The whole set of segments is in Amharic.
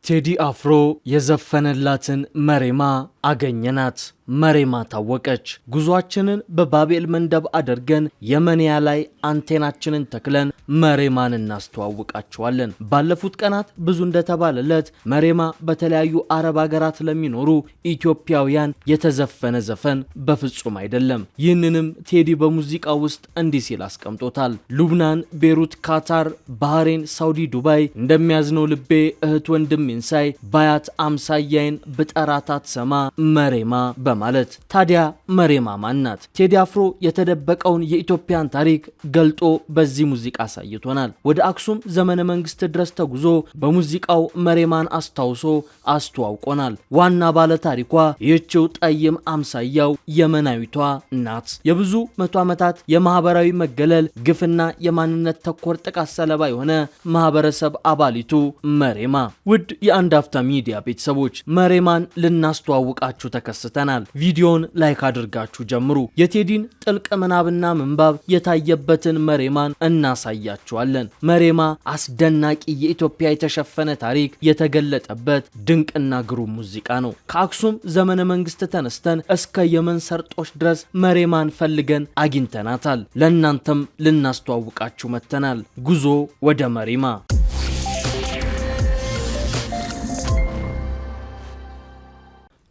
ቴዲ አፍሮ የዘፈነላትን መሬማ አገኘናት። መሬማ ታወቀች። ጉዟችንን በባቤል መንደብ አድርገን የመንያ ላይ አንቴናችንን ተክለን መሬማን እናስተዋውቃቸዋለን። ባለፉት ቀናት ብዙ እንደተባለለት መሬማ በተለያዩ አረብ ሀገራት ለሚኖሩ ኢትዮጵያውያን የተዘፈነ ዘፈን በፍጹም አይደለም። ይህንንም ቴዲ በሙዚቃ ውስጥ እንዲህ ሲል አስቀምጦታል። ሉብናን፣ ቤሩት፣ ካታር፣ ባህሬን፣ ሳውዲ፣ ዱባይ እንደሚያዝነው ልቤ እህት ወንድሜን ሳይ ባያት አምሳያይን ብጠራት አትሰማ መሬማ ማለት። ታዲያ መሬማ ማን ናት? ቴዲ አፍሮ የተደበቀውን የኢትዮጵያን ታሪክ ገልጦ በዚህ ሙዚቃ አሳይቶናል። ወደ አክሱም ዘመነ መንግስት ድረስ ተጉዞ በሙዚቃው መሬማን አስታውሶ አስተዋውቆናል። ዋና ባለ ታሪኳ ይህችው ጠይም አምሳያው የመናዊቷ ናት። የብዙ መቶ ዓመታት የማህበራዊ መገለል ግፍና የማንነት ተኮር ጥቃት ሰለባ የሆነ ማህበረሰብ አባሊቱ መሬማ። ውድ የአንድ አፍታ ሚዲያ ቤተሰቦች መሬማን ልናስተዋውቃችሁ ተከስተናል። ቪዲዮን ላይክ አድርጋችሁ ጀምሩ። የቴዲን ጥልቅ ምናብና ምንባብ የታየበትን መሬማን እናሳያችኋለን። መሬማ አስደናቂ የኢትዮጵያ የተሸፈነ ታሪክ የተገለጠበት ድንቅና ግሩም ሙዚቃ ነው። ከአክሱም ዘመነ መንግስት ተነስተን እስከ የመን ሰርጦች ድረስ መሬማን ፈልገን አግኝተናታል። ለእናንተም ልናስተዋውቃችሁ መጥተናል። ጉዞ ወደ መሬማ።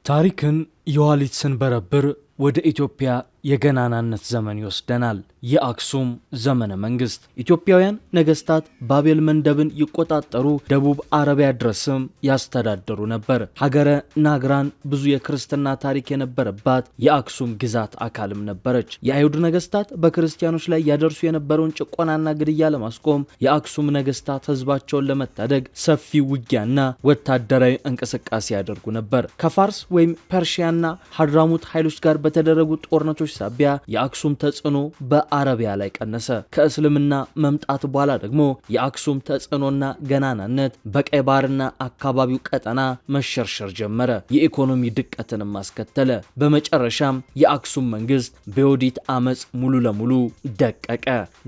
ታሪክን የኋሊት ስንበረብር ወደ ኢትዮጵያ የገናናነት ዘመን ይወስደናል። የአክሱም ዘመነ መንግስት። ኢትዮጵያውያን ነገስታት ባቤል መንደብን ይቆጣጠሩ፣ ደቡብ አረቢያ ድረስም ያስተዳደሩ ነበር። ሀገረ ናግራን ብዙ የክርስትና ታሪክ የነበረባት የአክሱም ግዛት አካልም ነበረች። የአይሁድ ነገስታት በክርስቲያኖች ላይ ያደርሱ የነበረውን ጭቆናና ግድያ ለማስቆም የአክሱም ነገስታት ህዝባቸውን ለመታደግ ሰፊ ውጊያና ወታደራዊ እንቅስቃሴ ያደርጉ ነበር። ከፋርስ ወይም ፐርሺያና ሀድራሙት ኃይሎች ጋር በተደረጉ ጦርነቶች ሳቢያ የአክሱም ተጽዕኖ በአረቢያ ላይ ቀነሰ። ከእስልምና መምጣት በኋላ ደግሞ የአክሱም ተጽዕኖና ገናናነት በቀይ ባህርና አካባቢው ቀጠና መሸርሸር ጀመረ። የኢኮኖሚ ድቀትንም አስከተለ። በመጨረሻም የአክሱም መንግስት በዮዲት አመጽ ሙሉ ለሙሉ ደቀቀ።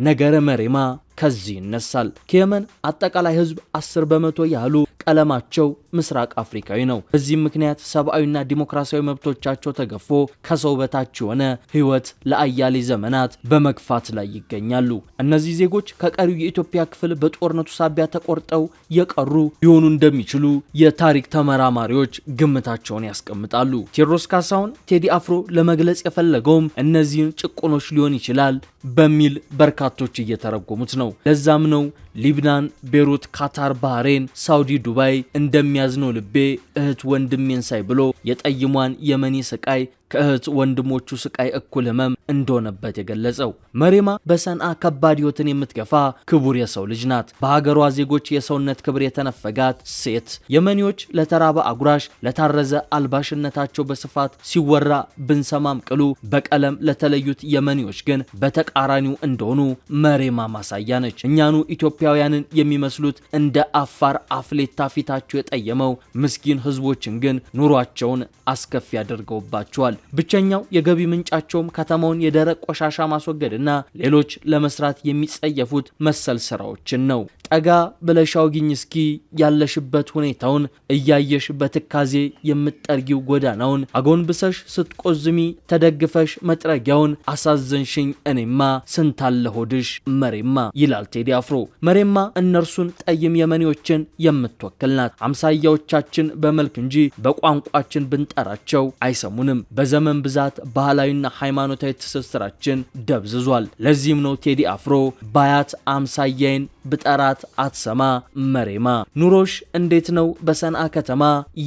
ነገረ መሬማ ከዚህ ይነሳል። ከየመን አጠቃላይ ህዝብ 10 በመቶ ያህሉ ቀለማቸው ምስራቅ አፍሪካዊ ነው። በዚህም ምክንያት ሰብአዊና ዲሞክራሲያዊ መብቶቻቸው ተገፎ ከሰው በታች የሆነ ህይወት ለአያሌ ዘመናት በመግፋት ላይ ይገኛሉ። እነዚህ ዜጎች ከቀሪው የኢትዮጵያ ክፍል በጦርነቱ ሳቢያ ተቆርጠው የቀሩ ሊሆኑ እንደሚችሉ የታሪክ ተመራማሪዎች ግምታቸውን ያስቀምጣሉ። ቴዎድሮስ ካሳሁን ቴዲ አፍሮ ለመግለጽ የፈለገውም እነዚህን ጭቁኖች ሊሆን ይችላል በሚል በርካቶች እየተረጎሙት ነው። ለዛም ነው ሊብናን፣ ቤሩት፣ ካታር፣ ባህሬን፣ ሳውዲ፣ ዱባይ እንደሚያዝነው ልቤ እህት ወንድሜን ሳይ ብሎ የጠይሟን የመኒ ስቃይ ከእህት ወንድሞቹ ስቃይ እኩል ህመም እንደሆነበት የገለጸው። መሬማ በሰንዓ ከባድ ህይወትን የምትገፋ ክቡር የሰው ልጅ ናት። በሀገሯ ዜጎች የሰውነት ክብር የተነፈጋት ሴት። የመኒዎች ለተራበ አጉራሽ፣ ለታረዘ አልባሽነታቸው በስፋት ሲወራ ብንሰማም ቅሉ በቀለም ለተለዩት የመኒዎች ግን በተቃራኒው እንደሆኑ መሬማ ማሳያ ነች። እኛኑ ኢትዮጵያውያንን የሚመስሉት እንደ አፋር አፍሌታ ፊታቸው የጠየመው ምስኪን ህዝቦችን ግን ኑሯቸውን አስከፊ አድርገውባቸዋል። ብቸኛው የገቢ ምንጫቸውም ከተማውን የደረቅ ቆሻሻ ማስወገድና ሌሎች ለመስራት የሚጸየፉት መሰል ስራዎችን ነው። ጠጋ ብለሽ አውጊኝ እስኪ ያለሽበት ሁኔታውን እያየሽ በትካዜ የምትጠርጊው ጎዳናውን አጎንብሰሽ ስትቆዝሚ ተደግፈሽ መጥረጊያውን አሳዘንሽኝ እኔማ ስንታለ ሆድሽ መሬማ ይላል ቴዲ አፍሮ። መሬማ እነርሱን ጠይም የመኒዎችን የምትወክል ናት። አምሳያዎቻችን በመልክ እንጂ በቋንቋችን ብንጠራቸው አይሰሙንም። በዘመን ብዛት ባህላዊና ሃይማኖታዊ ትስስራችን ደብዝዟል። ለዚህም ነው ቴዲ አፍሮ ባያት አምሳያይን ብጠራት አትሰማ መሬማ፣ ኑሮሽ እንዴት ነው በሰንዓ ከተማ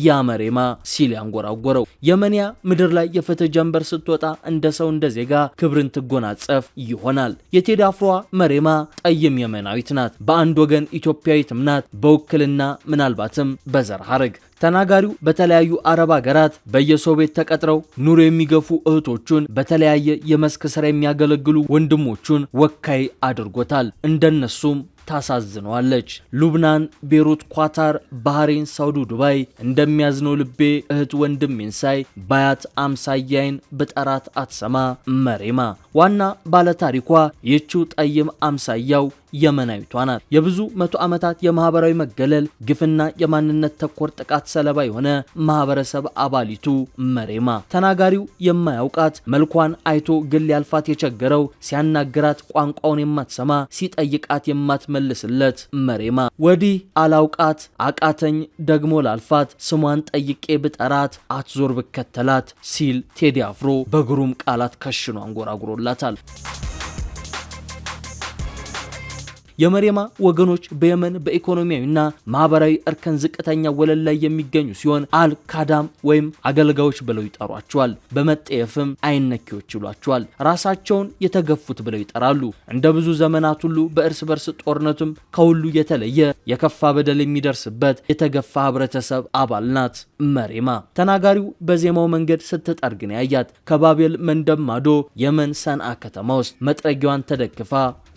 ያ መሬማ ሲል ያንጎራጎረው። የመንያ ምድር ላይ የፍትህ ጀንበር ስትወጣ እንደ ሰው እንደ ዜጋ ክብርን ትጎናጸፍ ይሆናል። የቴዲ አፍሮ መሬማ ጠይም የመናዊት ናት። በአንድ ወገን ኢትዮጵያዊትም ናት፣ በውክልና ምናልባትም በዘር ሐረግ። ተናጋሪው በተለያዩ አረብ ሀገራት በየሰው ቤት ተቀጥረው ኑሮ የሚገፉ እህቶቹን፣ በተለያየ የመስክ ስራ የሚያገለግሉ ወንድሞቹን ወካይ አድርጎታል። እንደነሱም ታሳዝነዋለች። ሉብናን፣ ቤሩት፣ ኳታር፣ ባህሬን፣ ሳውዲ፣ ዱባይ እንደሚያዝነው ልቤ እህት ወንድሜን ሳይ ባያት አምሳያይን በጠራት አትሰማ መሬማ። ዋና ባለታሪኳ ይህችው ጠይም አምሳያው የመናዊቷ ናት። የብዙ መቶ ዓመታት የማህበራዊ መገለል ግፍና የማንነት ተኮር ጥቃት ሰለባ የሆነ ማህበረሰብ አባሊቱ መሬማ። ተናጋሪው የማያውቃት መልኳን አይቶ ግን ሊያልፋት የቸገረው ሲያናግራት ቋንቋውን የማትሰማ ሲጠይቃት የማትመልስለት መሬማ። ወዲህ አላውቃት አቃተኝ ደግሞ ላልፋት ስሟን ጠይቄ ብጠራት አትዞር ብከተላት ሲል ቴዲ አፍሮ በግሩም ቃላት ከሽኖ አንጎራጉሮላታል። የመሬማ ወገኖች በየመን በኢኮኖሚያዊና ማህበራዊ እርከን ዝቅተኛ ወለል ላይ የሚገኙ ሲሆን አልካዳም ወይም አገልጋዮች ብለው ይጠሯቸዋል። በመጠየፍም አይነኪዎች ይሏቸዋል። ራሳቸውን የተገፉት ብለው ይጠራሉ። እንደ ብዙ ዘመናት ሁሉ በእርስ በርስ ጦርነቱም ከሁሉ የተለየ የከፋ በደል የሚደርስበት የተገፋ ህብረተሰብ አባል ናት መሬማ። ተናጋሪው በዜማው መንገድ ስትጠርግን ያያት ከባቤል መንደብ ማዶ የመን ሰንዓ ከተማ ውስጥ መጥረጊያዋን ተደግፋ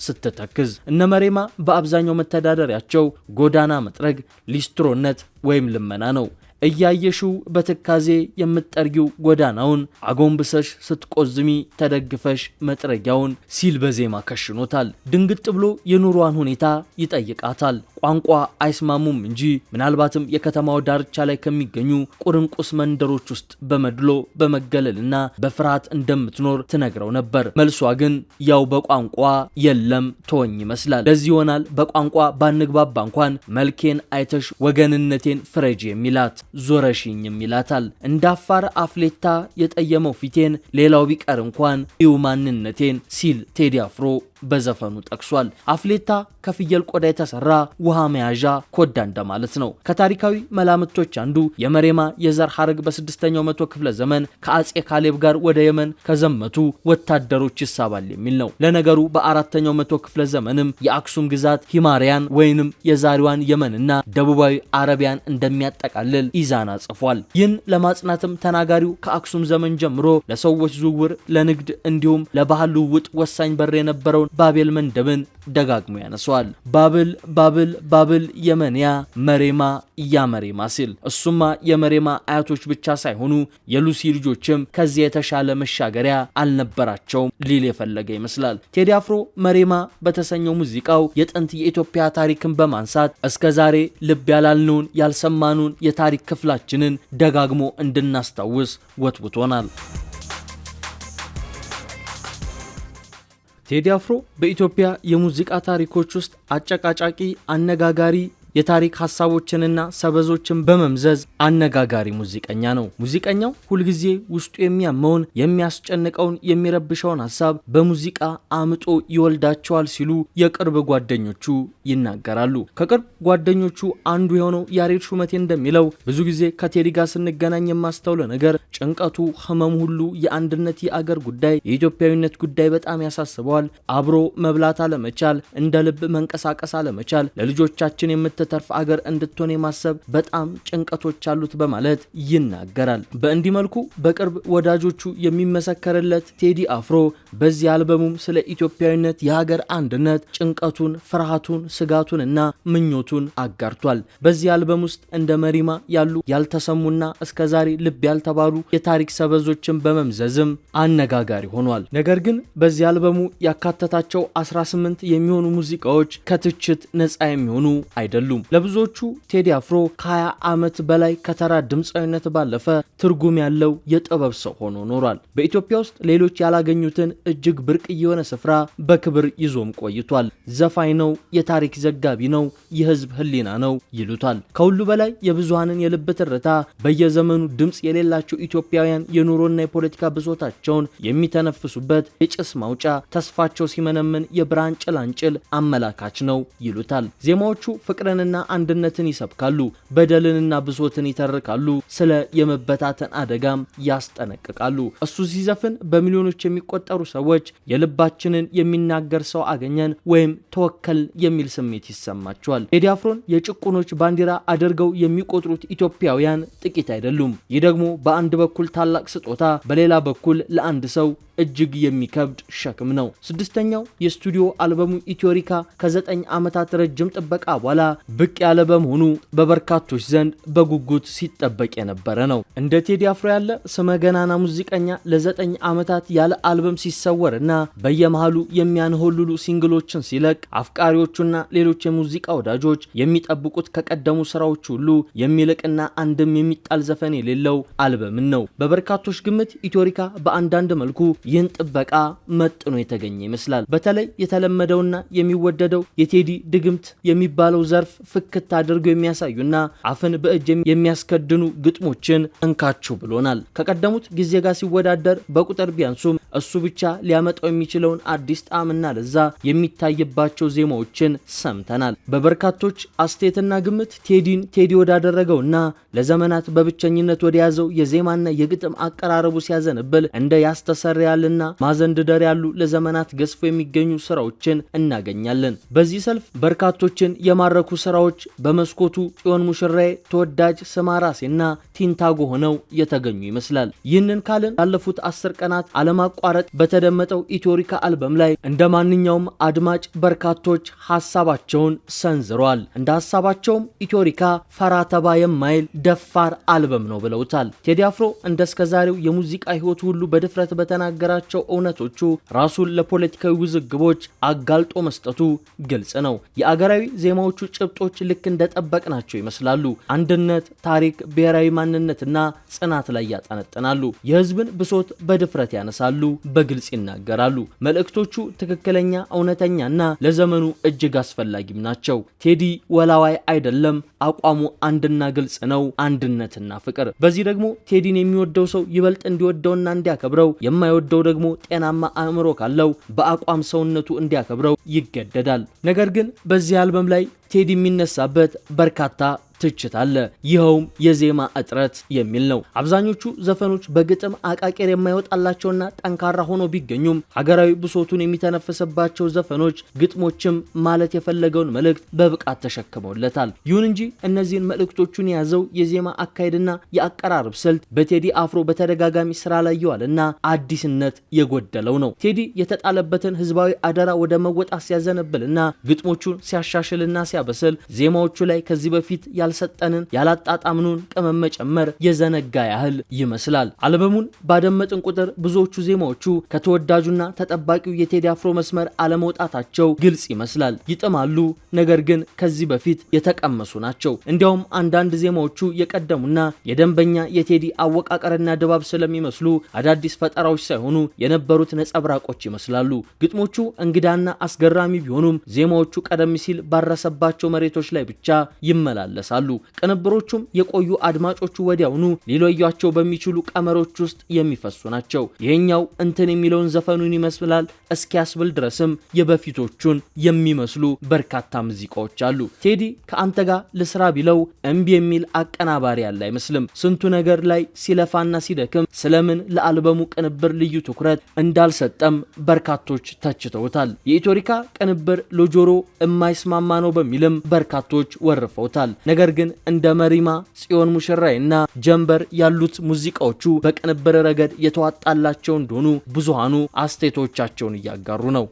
ስትተክዝ እነ መሬማ በአብዛኛው መተዳደሪያቸው ጎዳና መጥረግ፣ ሊስትሮነት ወይም ልመና ነው። እያየሽው በትካዜ የምትጠርጊው ጎዳናውን አጎንብሰሽ ስትቆዝሚ ተደግፈሽ መጥረጊያውን ሲል በዜማ ከሽኖታል። ድንግጥ ብሎ የኑሯን ሁኔታ ይጠይቃታል። ቋንቋ አይስማሙም እንጂ ምናልባትም የከተማው ዳርቻ ላይ ከሚገኙ ቁርንቁስ መንደሮች ውስጥ በመድሎ በመገለልና በፍርሃት እንደምትኖር ትነግረው ነበር። መልሷ ግን ያው በቋንቋ የለም ተወኝ ይመስላል። ለዚህ ይሆናል በቋንቋ ባንግባባ እንኳን መልኬን አይተሽ ወገንነቴን ፍረጅ የሚላት ዞረሽኝም ይላታል። እንዳፋር አፍሌታ የጠየመው ፊቴን ሌላው ቢቀር እንኳን እዩ ማንነቴን ሲል ቴዲ አፍሮ በዘፈኑ ጠቅሷል። አፍሌታ ከፍየል ቆዳ የተሰራ ውሃ መያዣ ኮዳ እንደማለት ነው። ከታሪካዊ መላምቶች አንዱ የመሬማ የዘር ሐረግ በ6ኛው መቶ ክፍለ ዘመን ከአጼ ካሌብ ጋር ወደ የመን ከዘመቱ ወታደሮች ይሳባል የሚል ነው። ለነገሩ በ4ኛው መቶ ክፍለ ዘመንም የአክሱም ግዛት ሂማሪያን ወይንም የዛሬዋን የመንና ደቡባዊ አረቢያን እንደሚያጠቃልል ኢዛና ጽፏል። ይህን ለማጽናትም ተናጋሪው ከአክሱም ዘመን ጀምሮ ለሰዎች ዝውውር፣ ለንግድ እንዲሁም ለባህል ልውውጥ ወሳኝ በር የነበረውን ባቤል መንደብን ደጋግሞ ያነሷል። ባብል ባብል ባብል የመንያ መሬማ ያመሬማ ሲል እሱማ የመሬማ አያቶች ብቻ ሳይሆኑ የሉሲ ልጆችም ከዚያ የተሻለ መሻገሪያ አልነበራቸውም ሊል የፈለገ ይመስላል። ቴዲ አፍሮ መሬማ በተሰኘው ሙዚቃው የጥንት የኢትዮጵያ ታሪክን በማንሳት እስከዛሬ ልብ ያላልነውን ያልሰማኑን የታሪክ ክፍላችንን ደጋግሞ እንድናስታውስ ወትውቶናል። ቴዲ አፍሮ በኢትዮጵያ የሙዚቃ ታሪኮች ውስጥ አጨቃጫቂ፣ አነጋጋሪ የታሪክ ሐሳቦችንና ሰበዞችን በመምዘዝ አነጋጋሪ ሙዚቀኛ ነው። ሙዚቀኛው ሁልጊዜ ውስጡ የሚያመውን የሚያስጨንቀውን የሚረብሸውን ሐሳብ በሙዚቃ አምጦ ይወልዳቸዋል ሲሉ የቅርብ ጓደኞቹ ይናገራሉ። ከቅርብ ጓደኞቹ አንዱ የሆነው ያሬድ ሹመቴ እንደሚለው ብዙ ጊዜ ከቴዲ ጋር ስንገናኝ የማስተውለው ነገር ጭንቀቱ፣ ህመሙ ሁሉ የአንድነት የአገር ጉዳይ፣ የኢትዮጵያዊነት ጉዳይ በጣም ያሳስበዋል። አብሮ መብላት አለመቻል፣ እንደ ልብ መንቀሳቀስ አለመቻል፣ ለልጆቻችን ተርፍ አገር እንድትሆን የማሰብ በጣም ጭንቀቶች አሉት በማለት ይናገራል። በእንዲህ መልኩ በቅርብ ወዳጆቹ የሚመሰከርለት ቴዲ አፍሮ በዚህ አልበሙም ስለ ኢትዮጵያዊነት፣ የሀገር አንድነት ጭንቀቱን፣ ፍርሃቱን፣ ስጋቱንና ምኞቱን አጋርቷል። በዚህ አልበም ውስጥ እንደ መሪማ ያሉ ያልተሰሙና እስከዛሬ ልብ ያልተባሉ የታሪክ ሰበዞችን በመምዘዝም አነጋጋሪ ሆኗል። ነገር ግን በዚህ አልበሙ ያካተታቸው 18 የሚሆኑ ሙዚቃዎች ከትችት ነፃ የሚሆኑ አይደሉም። ለብዙዎቹ ቴዲ አፍሮ ከ20 ዓመት በላይ ከተራ ድምፃዊነት ባለፈ ትርጉም ያለው የጥበብ ሰው ሆኖ ኖሯል። በኢትዮጵያ ውስጥ ሌሎች ያላገኙትን እጅግ ብርቅ የሆነ ስፍራ በክብር ይዞም ቆይቷል። ዘፋኝ ነው፣ የታሪክ ዘጋቢ ነው፣ የህዝብ ህሊና ነው ይሉታል። ከሁሉ በላይ የብዙሃንን የልብ ትርታ በየዘመኑ ድምፅ የሌላቸው ኢትዮጵያውያን የኑሮና የፖለቲካ ብሶታቸውን የሚተነፍሱበት የጭስ ማውጫ፣ ተስፋቸው ሲመነምን የብርሃን ጭላንጭል አመላካች ነው ይሉታል። ዜማዎቹ ፍቅርንና አንድነትን ይሰብካሉ፣ በደልንና ብሶትን ይተርካሉ፣ ስለ የመበታተን አደጋም ያስጠነቅቃሉ። እሱ ሲዘፍን በሚሊዮኖች የሚቆጠሩ ሰዎች የልባችንን የሚናገር ሰው አገኘን ወይም ተወከል የሚል ስሜት ይሰማቸዋል። ቴዲ አፍሮን የጭቁኖች ባንዲራ አድርገው የሚቆጥሩት ኢትዮጵያውያን ጥቂት አይደሉም። ይህ ደግሞ በአንድ በኩል ታላቅ ስጦታ፣ በሌላ በኩል ለአንድ ሰው እጅግ የሚከብድ ሸክም ነው። ስድስተኛው የስቱዲዮ አልበሙ ኢትዮሪካ ከ9 ዓመታት ረጅም ጥበቃ በኋላ ብቅ ያለ በመሆኑ በበርካቶች ዘንድ በጉጉት ሲጠበቅ የነበረ ነው። እንደ ቴዲ አፍሮ ያለ ስመገናና ሙዚቀኛ ለ9 ዓመታት ያለ አልበም ሲሰወርና በየመሃሉ የሚያንሆልሉ ሲንግሎችን ሲለቅ አፍቃሪዎቹና ሌሎች የሙዚቃ ወዳጆች የሚጠብቁት ከቀደሙ ስራዎች ሁሉ የሚልቅና አንድም የሚጣል ዘፈን የሌለው አልበምን ነው። በበርካቶች ግምት ኢትዮሪካ በአንዳንድ መልኩ ይህን ጥበቃ መጥኖ የተገኘ ይመስላል። በተለይ የተለመደውና የሚወደደው የቴዲ ድግምት የሚባለው ዘርፍ ፍክት አድርገው የሚያሳዩና አፍን በእጅ የሚያስከድኑ ግጥሞችን እንካችሁ ብሎናል። ከቀደሙት ጊዜ ጋር ሲወዳደር በቁጥር ቢያንሱም እሱ ብቻ ሊያመጣው የሚችለውን አዲስ ጣዕምና ለዛ የሚታይባቸው ዜማዎችን ሰምተናል። በበርካቶች አስተያየትና ግምት ቴዲን ቴዲ ወዳደረገውና ለዘመናት በብቸኝነት ወደ ያዘው የዜማና የግጥም አቀራረቡ ሲያዘንብል እንደ ያስተሰርያልና ማዘንድደር ያሉ ለዘመናት ገዝፎ የሚገኙ ስራዎችን እናገኛለን። በዚህ ሰልፍ በርካቶችን የማረኩ ስራዎች በመስኮቱ፣ ጽዮን ሙሽራዬ፣ ተወዳጅ፣ ስማራሴና ቲንታጎ ሆነው የተገኙ ይመስላል። ይህንን ካልን ያለፉት 10 ቀናት አለማቋረጥ በተደመጠው ኢትዮሪካ አልበም ላይ እንደ ማንኛውም አድማጭ በርካቶች ሐሳባቸውን ሰንዝረዋል። እንደ ሐሳባቸውም ኢትዮሪካ ፈራተባ የማይል ደፋር አልበም ነው ብለውታል። ቴዲ አፍሮ እንደ እስከዛሬው የሙዚቃ ህይወቱ ሁሉ በድፍረት በተናገራቸው እውነቶቹ ራሱን ለፖለቲካዊ ውዝግቦች አጋልጦ መስጠቱ ግልጽ ነው። የአገራዊ ዜማዎቹ ጭብጦች ልክ እንደጠበቅናቸው ይመስላሉ። አንድነት፣ ታሪክ፣ ብሔራዊ ማንነትና ጽናት ላይ ያጠነጥናሉ። የህዝብን ብሶት በድፍረት ያነሳሉ፣ በግልጽ ይናገራሉ። መልእክቶቹ ትክክለኛ፣ እውነተኛና ለዘመኑ እጅግ አስፈላጊም ናቸው። ቴዲ ወላዋይ አይደለም። አቋሙ አንድና ግልጽ ነው፣ አንድነትና ፍቅር። በዚህ ደግሞ ቴዲን የሚወደው ሰው ይበልጥ እንዲወደውና እንዲያከብረው፣ የማይወደው ደግሞ ጤናማ አእምሮ ካለው በአቋም ሰውነቱ እንዲያከብረው ይገደዳል። ነገር ግን በዚህ አልበም ላይ ቴዲ የሚነሳበት በርካታ ትችት አለ። ይኸውም የዜማ እጥረት የሚል ነው። አብዛኞቹ ዘፈኖች በግጥም አቃቄር የማይወጣላቸውና ጠንካራ ሆኖ ቢገኙም ሀገራዊ ብሶቱን የሚተነፍስባቸው ዘፈኖች ግጥሞችም ማለት የፈለገውን መልእክት በብቃት ተሸክመውለታል። ይሁን እንጂ እነዚህን መልእክቶቹን የያዘው የዜማ አካሄድና የአቀራረብ ስልት በቴዲ አፍሮ በተደጋጋሚ ስራ ላይ ይዋልና አዲስነት የጎደለው ነው። ቴዲ የተጣለበትን ህዝባዊ አደራ ወደ መወጣት ሲያዘነብልና ግጥሞቹን ሲያሻሽልና ሲያበስል ዜማዎቹ ላይ ከዚህ በፊት ያልሰጠንን ያላጣጣምኑን ቅመም መጨመር የዘነጋ ያህል ይመስላል። አልበሙን ባደመጥን ቁጥር ብዙዎቹ ዜማዎቹ ከተወዳጁና ተጠባቂው የቴዲ አፍሮ መስመር አለመውጣታቸው ግልጽ ይመስላል። ይጥማሉ፣ ነገር ግን ከዚህ በፊት የተቀመሱ ናቸው። እንዲያውም አንዳንድ ዜማዎቹ የቀደሙና የደንበኛ የቴዲ አወቃቀርና ድባብ ስለሚመስሉ አዳዲስ ፈጠራዎች ሳይሆኑ የነበሩት ነጸብራቆች ይመስላሉ። ግጥሞቹ እንግዳና አስገራሚ ቢሆኑም ዜማዎቹ ቀደም ሲል ባረሰባቸው መሬቶች ላይ ብቻ ይመላለሳሉ። ቅንብሮቹም የቆዩ አድማጮቹ ወዲያውኑ ሊለዩቸው በሚችሉ ቀመሮች ውስጥ የሚፈሱ ናቸው። ይሄኛው እንትን የሚለውን ዘፈኑን ይመስላል እስኪያስብል ድረስም የበፊቶቹን የሚመስሉ በርካታ ሙዚቃዎች አሉ። ቴዲ ከአንተ ጋር ልስራ ቢለው እምቢ የሚል አቀናባሪ ያለ አይመስልም። ስንቱ ነገር ላይ ሲለፋና ሲደክም ስለምን ለአልበሙ ቅንብር ልዩ ትኩረት እንዳልሰጠም በርካቶች ተችተውታል። የኢትዮሪካ ቅንብር ለጆሮ የማይስማማ ነው በሚልም በርካቶች ወርፈውታል። ነገር ግን እንደ መሪማ፣ ጽዮን ሙሽራዬና ጀንበር ያሉት ሙዚቃዎቹ በቅንብር ረገድ የተዋጣላቸው እንደሆኑ ብዙሃኑ አስተያየቶቻቸውን እያጋሩ ነው።